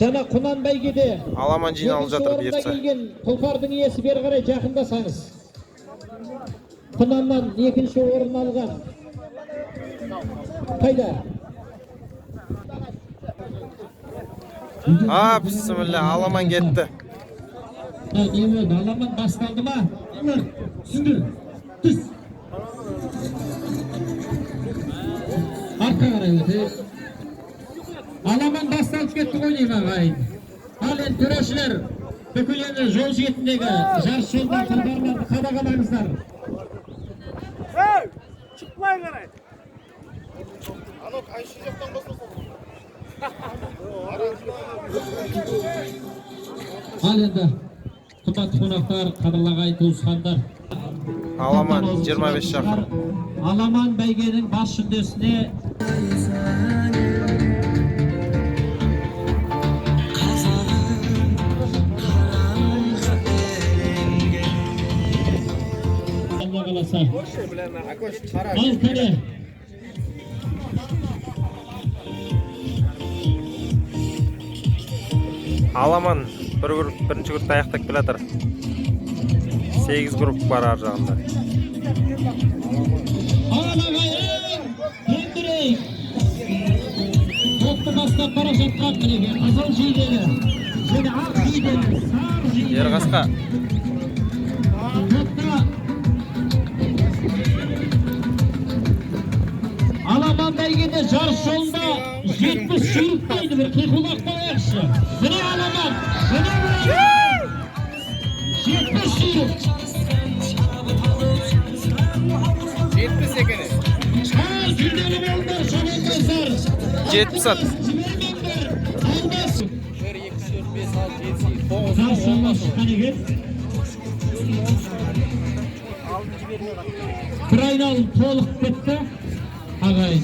Жана Кунан бәйгеде Аламан жиналып жатыр бұйыртса. келген тұлпардың иесі бері қарай жақындасаңыз. Кунаннан екінші орын алған. Қайда? Бісміллә, Аламан кетті. Аламан басталды ма? Сүндір. Түс. Арқа қарай өте. Аламан басталып кетті ғой деймін ағайын. Ал енді төрешілер, бүкіл енді жол жиетіндегі жарыс жолдан тұлпарларды қадағалаңыздар. Çıkmayın qarayın. Alo, qaysi yoqdan bosmasan? Ал енді қымбатты қонақтар, қадірлі ағайын туысқандар. Аламан 25 шақырым. Аламан бәйгенің бас жүлдесіне Al kere. Аламан бірінші группта аяқтап келе жатыр. 8 групп бар ар жағында. Алағайын, ендірейік. Топты бастап бара жатқан мінеге, қызыл жейдені, және ақ жейдені, сар жейдені. Ерғасқа. Аламан бәйгеде жарыс жолында 70 сүйіп дейді бір қиқулақта ойықшы. Міне Аламан, міне бұрайын. 70 сүйіп. 70 ekeni. Жүлделі болыңдар, шабандоздар. 70 at. Жібермеңдер, алмасын. 1, 2, 4, 5, 6, 7, 8, 9, Жарыс жолына шыққан екен. Bir ayналым толық кетті. Ағайын.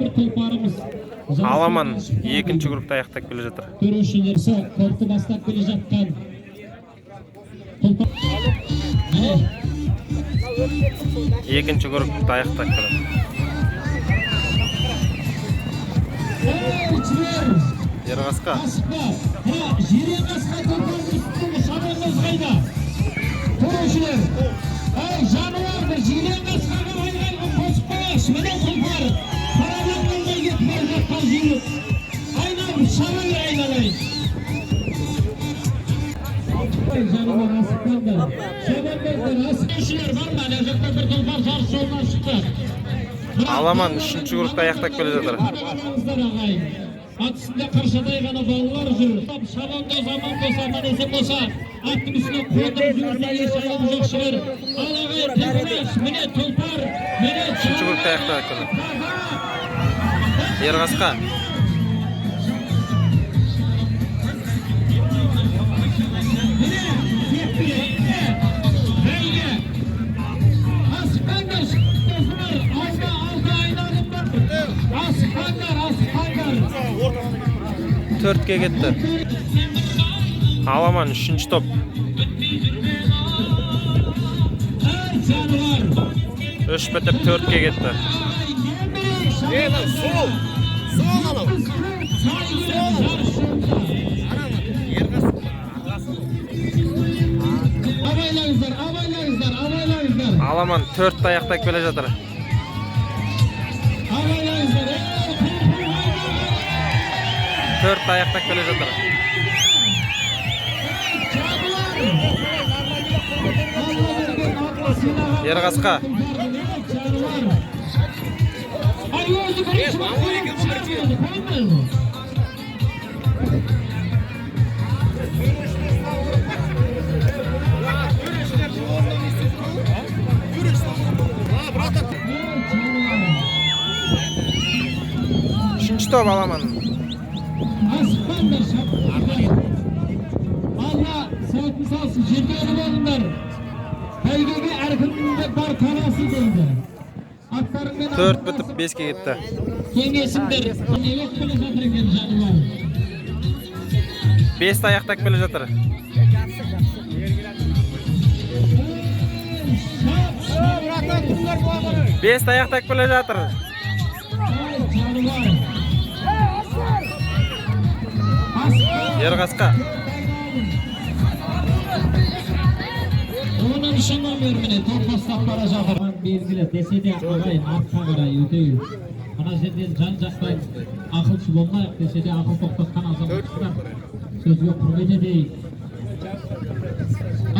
Bir тұлпарымыз. Аламан екінші группта аяқтап келе жатыр. Төрешілерсі топты бастап келе жатқан. Екінші группта аяқтап келе. Ерғасқа. Жирен қасқа тұлпардың үстінде шабандоз қайда? Төрешілер. Жануарды жирен қасқаға айғайға қосып қойыңыз. Міне тұлпар. Қарабаққанға кетіп бара жатқан жүйрік. Айналып шаба бер айналайын. Жануар асыққандар. Шабандоздар асықшылар бар ма? Ана жақта бір тұлпар жарыс жолынан шықты. Аламан үшінші группта аяқтап келе жатыр. Ат үстінде қаршадай ғана балалар жүр. Шабандоз аман болса, аман есен болса, аттың үстіне қондырып жүрсе еш айым жоқ шығар. Ал ағайын тепіраш, міне тұлпар, міне Үшінші группта аяқтап келе. Ерғасқа. Міне, тепірек, бәйге. Асыққандар, шықпасынар, алда айналым бар. Асыққандар. 4-ке кетті. Аламан үшінші топ. 3 бітіп 4-ке кетті. Sol alalım. Abайлаңыздар. Аламан 4 аяқтап келе жатыр. Abайлаңыздар. 4 аяқтап келе жатыр. Ерғасқа. Үшінші топ Аламан. Алла сәтін салсын, жердегі болыңдар. Бәйгеге әркімде бар таласы болды. 4 бітіп 5-ке кетті. Кеңесімдер, невек келе жатыр екен жануар. 5 аяқтап келе жатыр. 5 аяқтап келе жатыр. Ай, жаны бар. Ерғасқа. Onuncu номер міне топ бастап бара жатыр. Белгілі десе де ағайын артқа қарай өтеу. Ана жерден жан жақтан ақылшы болмайық десе де ақыл тоқтатқан азаматтар сөзге құрмет етейік.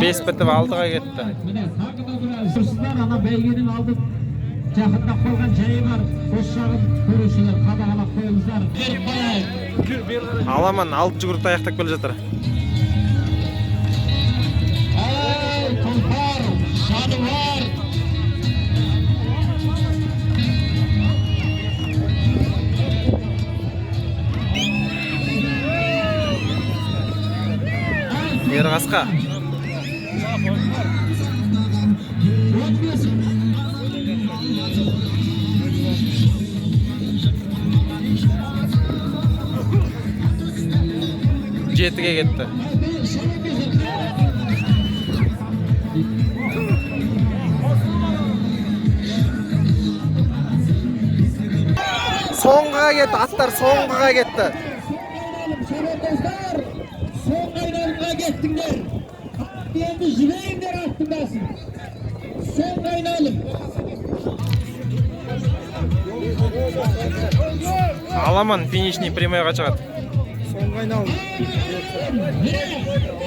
5 бітіп 6-ға кетті. Міне тағы да бір жүрсіздер ана бәйгенің алды жақындап қалған жайы бар. Осы жағын көрушілер қадағалап қойыңыздар. Беріп қояйық. Аламан 6 жүгіріп аяқтап келе жатыр. Ай, тұлпар, жануар. Ерғасқа. Жетіге кетті. Соңғыға кетті, аттар соңғыға кетті. Соңғы айналымға кеттіңдер. Енді жүрейіндер аттыңдасын. Соңғы айналым. Аламан финишный прямойға шығады. Соңғы айналым.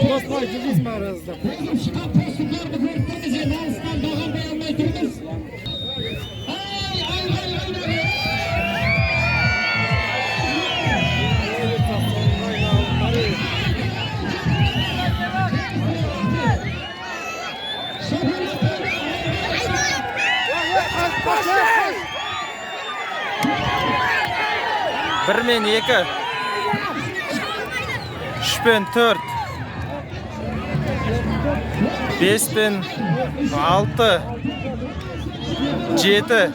Баспай жүргіз ма аразда? Өзім шыққан постыкларды көрттіңіз, алыстан бағармай алмай тұрмыз. Bir men 2. 3 ben 4. 5 ben 6. 7.